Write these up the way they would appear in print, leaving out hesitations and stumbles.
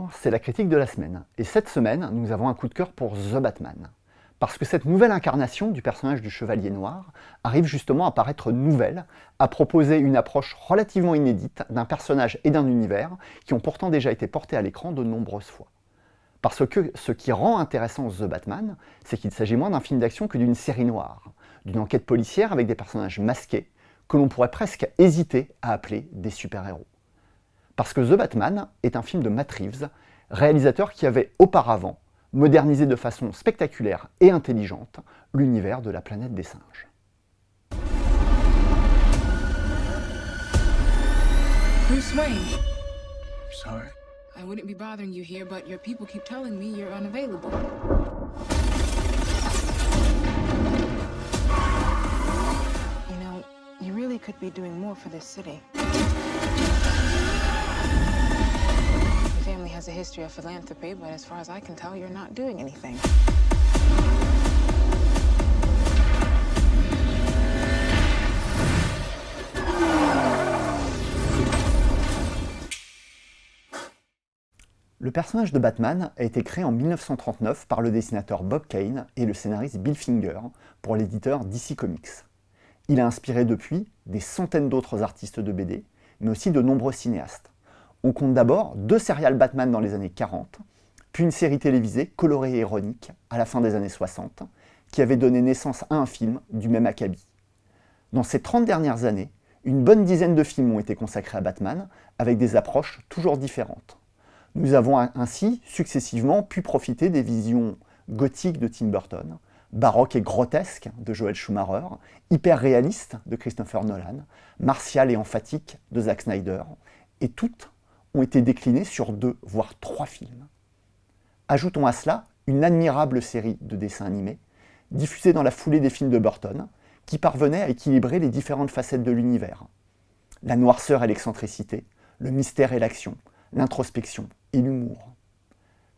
Bonjour, c'est la critique de la semaine. Et cette semaine, nous avons un coup de cœur pour The Batman. Parce que cette nouvelle incarnation du personnage du Chevalier Noir arrive justement à paraître nouvelle, à proposer une approche relativement inédite d'un personnage et d'un univers qui ont pourtant déjà été portés à l'écran de nombreuses fois. Parce que ce qui rend intéressant The Batman, c'est qu'il s'agit moins d'un film d'action que d'une série noire, d'une enquête policière avec des personnages masqués que l'on pourrait presque hésiter à appeler des super-héros. Parce que The Batman est un film de Matt Reeves, réalisateur qui avait auparavant modernisé de façon spectaculaire et intelligente l'univers de la planète des singes. Bruce Wayne. Sorry. I wouldn't be bothering you here, but your people keep telling me you're unavailable. You know, you really could be doing more for this city. Your family has a history of philanthropy, but as far as I can tell, you're not doing anything. Le personnage de Batman a été créé en 1939 par le dessinateur Bob Kane et le scénariste Bill Finger pour l'éditeur DC Comics. Il a inspiré depuis des centaines d'autres artistes de BD, mais aussi de nombreux cinéastes. On compte d'abord 2 serials Batman dans les années 40, puis une série télévisée colorée et ironique à la fin des années 60, qui avait donné naissance à un film du même acabit. Dans ces 30 dernières années, une bonne dizaine de films ont été consacrés à Batman, avec des approches toujours différentes. Nous avons ainsi successivement pu profiter des visions gothiques de Tim Burton, baroques et grotesques de Joel Schumacher, hyper réalistes de Christopher Nolan, martiales et emphatiques de Zack Snyder, et toutes ont été déclinées sur 2, voire 3 films. Ajoutons à cela une admirable série de dessins animés, diffusés dans la foulée des films de Burton, qui parvenaient à équilibrer les différentes facettes de l'univers. La noirceur et l'excentricité, le mystère et l'action, l'introspection et l'humour.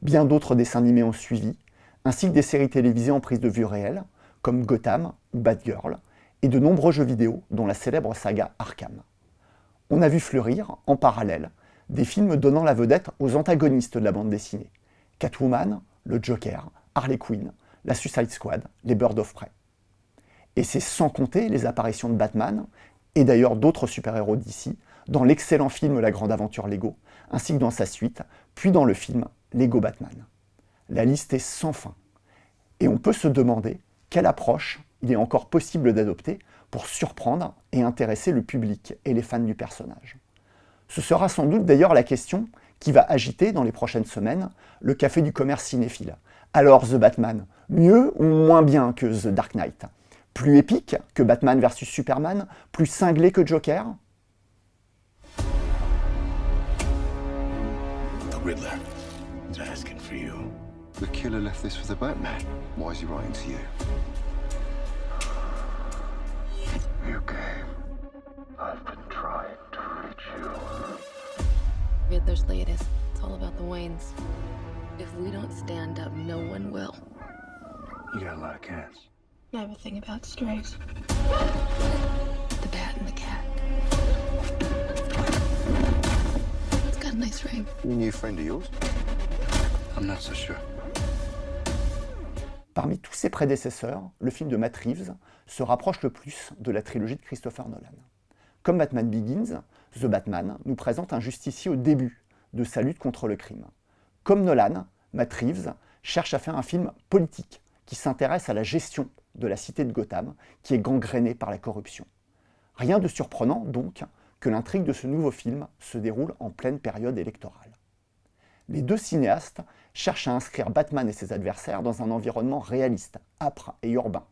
Bien d'autres dessins animés ont suivi, ainsi que des séries télévisées en prise de vue réelle, comme Gotham ou Batgirl, et de nombreux jeux vidéo, dont la célèbre saga Arkham. On a vu fleurir, en parallèle, des films donnant la vedette aux antagonistes de la bande dessinée. Catwoman, le Joker, Harley Quinn, la Suicide Squad, les Birds of Prey. Et c'est sans compter les apparitions de Batman, et d'ailleurs d'autres super-héros d'ici, dans l'excellent film La Grande Aventure Lego, ainsi que dans sa suite, puis dans le film Lego Batman. La liste est sans fin. Et on peut se demander quelle approche il est encore possible d'adopter pour surprendre et intéresser le public et les fans du personnage. Ce sera sans doute d'ailleurs la question qui va agiter dans les prochaines semaines le café du commerce cinéphile. Alors The Batman, mieux ou moins bien que The Dark Knight? Plus épique que Batman vs Superman? Plus cinglé que Joker? The Riddler is asking for you. The killer left this for the Batman. Why is he writing to you? You came. I've been trying to reach you. Riddler's latest. It's all about the Waynes. If we don't stand up, no one will. You got a lot of cats. I have a thing about strays. The bat and the cat. It's got a nice ring. A new friend of yours? I'm not so sure. Parmi tous ses prédécesseurs, le film de Matt Reeves se rapproche le plus de la trilogie de Christopher Nolan. Comme Batman Begins, The Batman nous présente un justicier au début de sa lutte contre le crime. Comme Nolan, Matt Reeves cherche à faire un film politique qui s'intéresse à la gestion de la cité de Gotham qui est gangrénée par la corruption. Rien de surprenant donc que l'intrigue de ce nouveau film se déroule en pleine période électorale. Les 2 cinéastes cherchent à inscrire Batman et ses adversaires dans un environnement réaliste, âpre et urbain.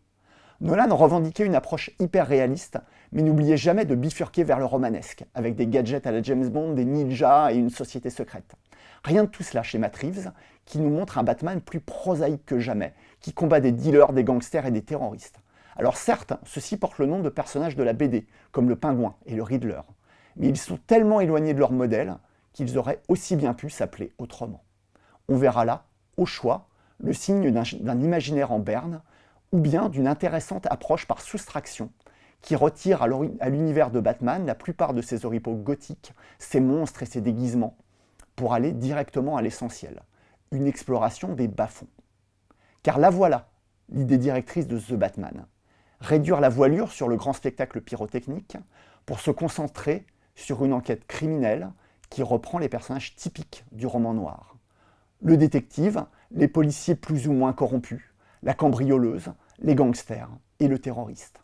Nolan revendiquait une approche hyper réaliste, mais n'oubliait jamais de bifurquer vers le romanesque, avec des gadgets à la James Bond, des ninjas et une société secrète. Rien de tout cela chez Matt Reeves, qui nous montre un Batman plus prosaïque que jamais, qui combat des dealers, des gangsters et des terroristes. Alors certes, ceux-ci portent le nom de personnages de la BD, comme le Pingouin et le Riddler, mais ils sont tellement éloignés de leur modèle qu'ils auraient aussi bien pu s'appeler autrement. On verra là, au choix, le signe d'un imaginaire en berne, ou bien d'une intéressante approche par soustraction, qui retire à l'univers de Batman la plupart de ses oripeaux gothiques, ses monstres et ses déguisements, pour aller directement à l'essentiel, une exploration des bas-fonds. Car la voilà, l'idée directrice de The Batman. Réduire la voilure sur le grand spectacle pyrotechnique pour se concentrer sur une enquête criminelle qui reprend les personnages typiques du roman noir. Le détective, les policiers plus ou moins corrompus, la cambrioleuse, les gangsters et le terroriste.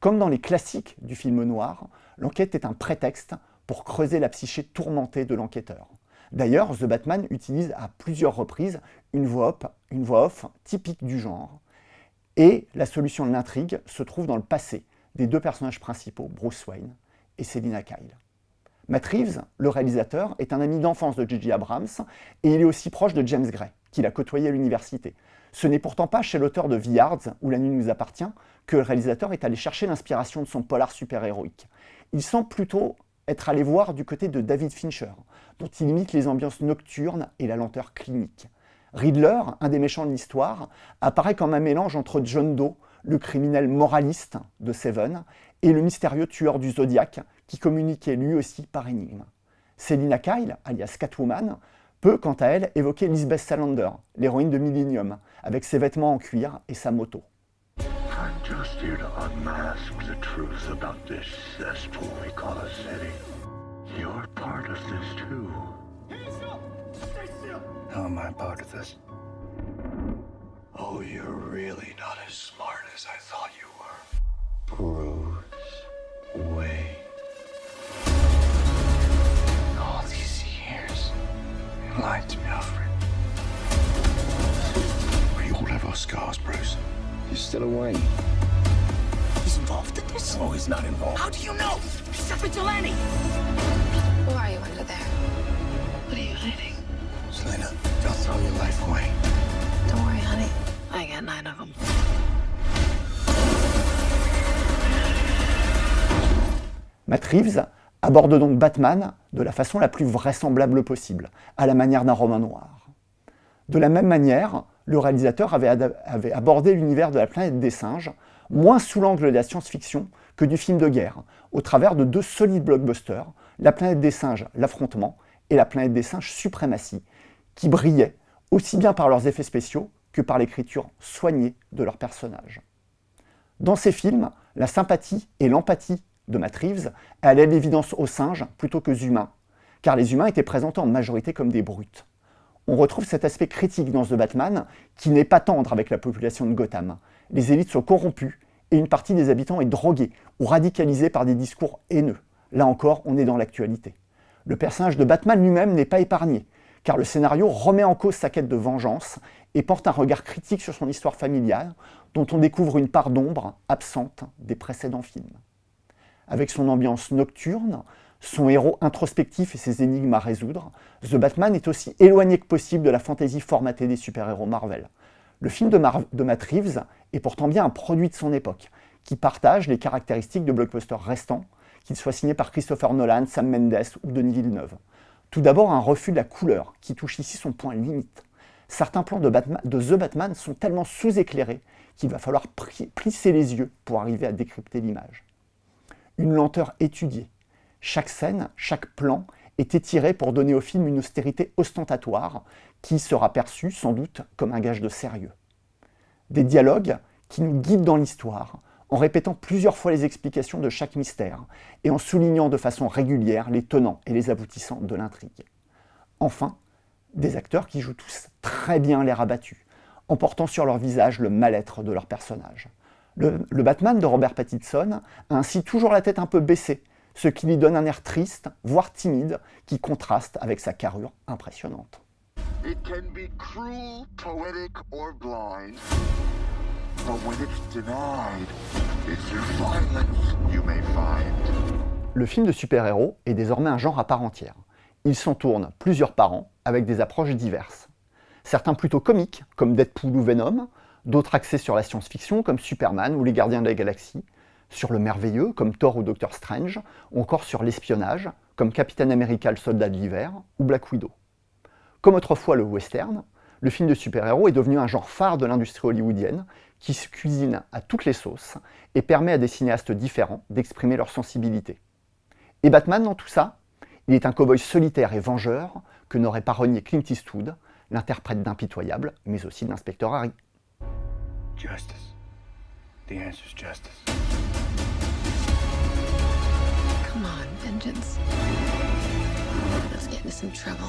Comme dans les classiques du film noir, l'enquête est un prétexte pour creuser la psyché tourmentée de l'enquêteur. D'ailleurs, The Batman utilise à plusieurs reprises une voix off typique du genre. Et la solution de l'intrigue se trouve dans le passé des deux personnages principaux, Bruce Wayne et Selina Kyle. Matt Reeves, le réalisateur, est un ami d'enfance de J.J. Abrams et il est aussi proche de James Gray, qu'il a côtoyé à l'université. Ce n'est pourtant pas chez l'auteur de The Yards, ou La nuit nous appartient, que le réalisateur est allé chercher l'inspiration de son polar super-héroïque. Il semble plutôt être allé voir du côté de David Fincher, dont il imite les ambiances nocturnes et la lenteur clinique. Riddler, un des méchants de l'histoire, apparaît comme un mélange entre John Doe, le criminel moraliste de Seven, et le mystérieux tueur du Zodiac, qui communiquait lui aussi par énigme. Selina Kyle, alias Catwoman, peut quant à elle évoquer Lisbeth Salander, l'héroïne de Millennium, avec ses vêtements en cuir et sa moto. I'm just here to unmask the truth about this cesspool we call a city. You're part of this too. How am I part of this? Oh, you're really not as smart as I thought you were. Bruce Wayne. All these years, you lied to me, Alfred. We all have our scars, Bruce. You're still a Wayne. He's involved in this? No, he's not involved. How do you know? He's a vigilante! Who are you under there? What are you hiding? Selena, don't throw your life away. Don't worry, honey. I got 9 of them. Matt Reeves aborde donc Batman de la façon la plus vraisemblable possible, à la manière d'un roman noir. De la même manière, le réalisateur avait abordé l'univers de la planète des singes, moins sous l'angle de la science-fiction que du film de guerre, au travers de 2 solides blockbusters, La planète des singes, l'affrontement, et La planète des singes, suprématie, qui brillaient aussi bien par leurs effets spéciaux que par l'écriture soignée de leurs personnages. Dans ces films, la sympathie et l'empathie de Matt Reeves allaient l'évidence aux singes plutôt qu'aux humains, car les humains étaient présentés en majorité comme des brutes. On retrouve cet aspect critique dans The Batman qui n'est pas tendre avec la population de Gotham. Les élites sont corrompues et une partie des habitants est droguée ou radicalisée par des discours haineux. Là encore, on est dans l'actualité. Le personnage de Batman lui-même n'est pas épargné, car le scénario remet en cause sa quête de vengeance et porte un regard critique sur son histoire familiale, dont on découvre une part d'ombre absente des précédents films. Avec son ambiance nocturne, son héros introspectif et ses énigmes à résoudre, The Batman est aussi éloigné que possible de la fantaisie formatée des super-héros Marvel. Le film de Matt Reeves est pourtant bien un produit de son époque, qui partage les caractéristiques de blockbusters restants, qu'ils soient signés par Christopher Nolan, Sam Mendes ou Denis Villeneuve. Tout d'abord, un refus de la couleur, qui touche ici son point limite. Certains plans de The Batman sont tellement sous-éclairés qu'il va falloir plisser les yeux pour arriver à décrypter l'image. Une lenteur étudiée. Chaque scène, chaque plan est étiré pour donner au film une austérité ostentatoire qui sera perçue sans doute comme un gage de sérieux. Des dialogues qui nous guident dans l'histoire en répétant plusieurs fois les explications de chaque mystère et en soulignant de façon régulière les tenants et les aboutissants de l'intrigue. Enfin, des acteurs qui jouent tous très bien l'air abattu, en portant sur leur visage le mal-être de leur personnage. Le Batman de Robert Pattinson a ainsi toujours la tête un peu baissée, ce qui lui donne un air triste, voire timide, qui contraste avec sa carrure impressionnante. It can be cruel, poetic, or blind. But when it's denied, it's your violence you may find. Le film de super-héros est désormais un genre à part entière. Il s'en tourne plusieurs par an, avec des approches diverses. Certains plutôt comiques, comme Deadpool ou Venom, d'autres axés sur la science-fiction, comme Superman ou les Gardiens de la Galaxie, sur le merveilleux, comme Thor ou Doctor Strange, ou encore sur l'espionnage, comme Captain America le Soldat de l'Hiver ou Black Widow. Comme autrefois le western, le film de super-héros est devenu un genre phare de l'industrie hollywoodienne qui se cuisine à toutes les sauces et permet à des cinéastes différents d'exprimer leur sensibilité. Et Batman dans tout ça, Il est un cow-boy solitaire et vengeur que n'aurait pas renié Clint Eastwood, l'interprète d'impitoyable, mais aussi de l'inspecteur Harry. Justice. The answer's justice. Come on, vengeance. Let's get into some trouble.